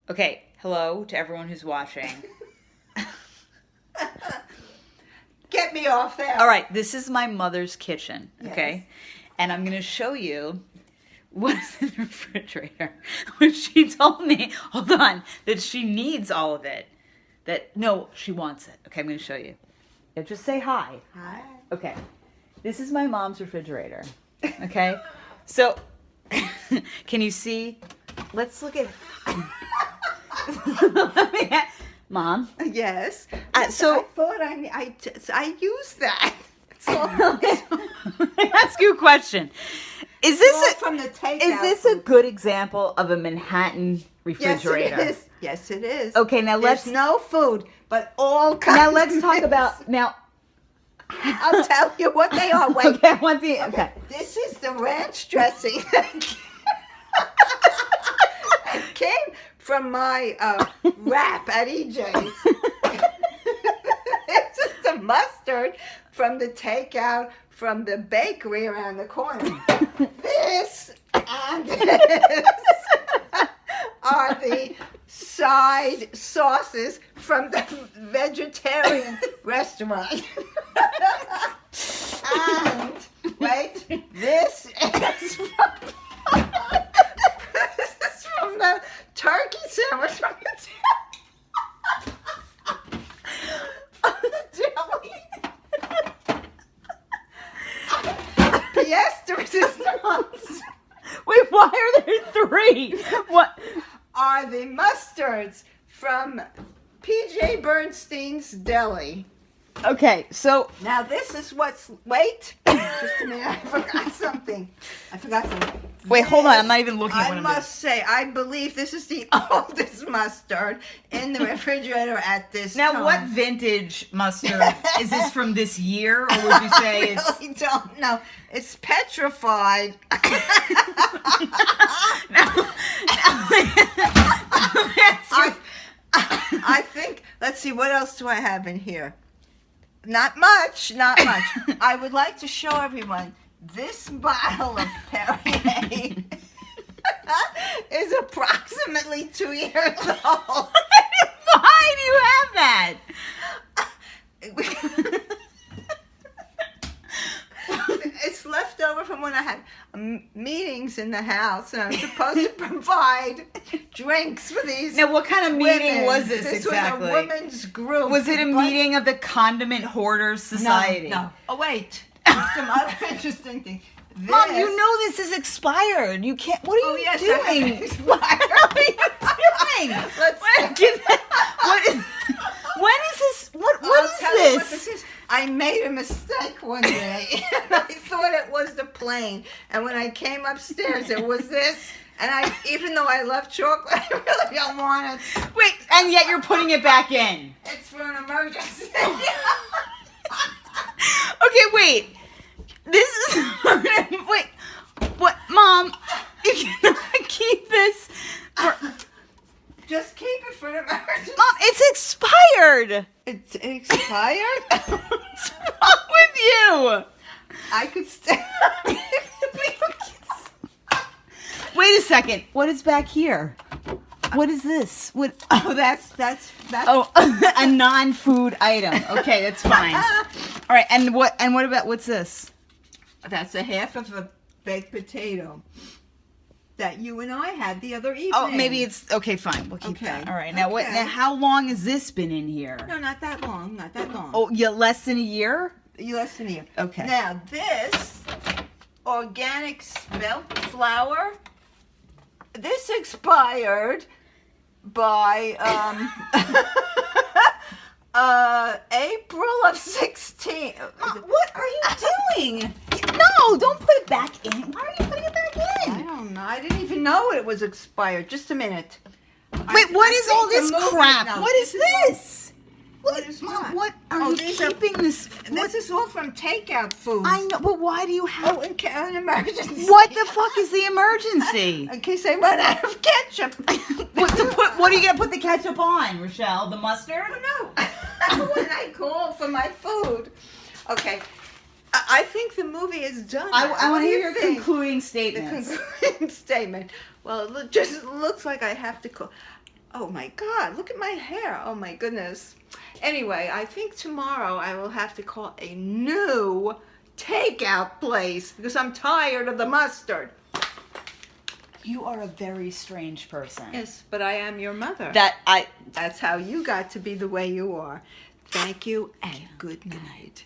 Okay, hello to everyone who's watching. Get me off there. All right, this is my mother's kitchen, okay? Yes. And I'm going to show you what's in the refrigerator. When she told me, hold on, that she needs all of it. No, she wants it. Okay, I'm going to show you. Yeah, just say hi. Hi. Okay, this is my mom's refrigerator, okay? So, can you see? Let's look at... Mom? Yes. So I thought I used that. So let me ask you a question. Is this from the takeout. is this a good example of a Manhattan refrigerator? Yes, it is. Yes, it is. Okay, now There's no food, but all kinds. now let's talk about now. I'll tell you what they are. Wait. Okay, I want the okay. This is the ranch dressing. It came from my wrap at EJ's. This is the mustard from the takeout from the bakery around the corner. This and this are the side sauces from the vegetarian restaurant. And wait, this is from the turkey sandwich from the deli. Yes, there is nuts. Wait, why are there three? What? Are the mustards from PJ Bernstein's Deli. Okay, so Now this is what's, wait, just a minute, I forgot something. wait, hold on. I'm not even looking at what I I'm must say, I believe this is the oldest mustard in the refrigerator at this doing. time. Now, what vintage mustard is this from this year, or would you say I it's? really don't know. It's petrified. I think, let's see, what else do I have in here? Not much. I would like to show everyone this bottle of Perrier is approximately 2 years old. Why do you have that? It's left over from when I had meetings in the house, and I'm supposed to provide drinks for these. Now, what kind of meeting women. was this exactly? Was a women's group. Was it a But- meeting of the Condiment Hoarders Society? No. Oh, wait. Some other interesting thing. Mom, This- you know this is expired. You can't. What are you yes, doing? expired. What are you doing? Let's- What is? When is this? What I'll is tell you what this? is. I made a mistake one day, and I thought it was the plane. And when I came upstairs, it was this. And even though I love chocolate, I really don't want it. Wait, and yet you're putting it back in. It's for an emergency. Okay, wait. This is wait. What, Mom? You cannot keep this. For, Just keep it for an emergency. Mom, it's expired. It's expired? What's wrong with you? I could stay. Wait a second. What is back here? What is this? What? Oh, that's. Oh, a non-food item. Okay, that's fine. All right, and what about what's this? That's a half of a baked potato that you and I had the other evening. Oh, maybe it's okay. Fine, we'll keep Okay, that. All right. Now what? okay. Now how long has this been in here? No, not that long. Not that long. Oh, yeah, less than a year. You listen to you. Okay. Now this organic spelt flour. This expired by April of 16. What are you doing? No, don't put it back in. Why are you putting it back I in? don't know. I didn't even know it was expired. Just a minute. Wait, what is all this the movie- crap? no, What is this? What is Mom, what? what are Oh, you these are- keeping this? This is all from takeout food. I know, but why do you have? Oh, an emergency. What the fuck is the emergency? In case I run out of ketchup. What are you gonna put the ketchup on, Rochelle? The mustard? No. When I call for my food. Okay. I think the movie is done. I What want to do hear you your think? concluding The statements. concluding statement. Well, it just looks like I have to call. Oh my God, look at my hair. Oh my goodness. Anyway, I think tomorrow I will have to call a new takeout place because I'm tired of the mustard. You are a very strange person. Yes, but I am your mother. That I That's how you got to be the way you are. Thank you and good night.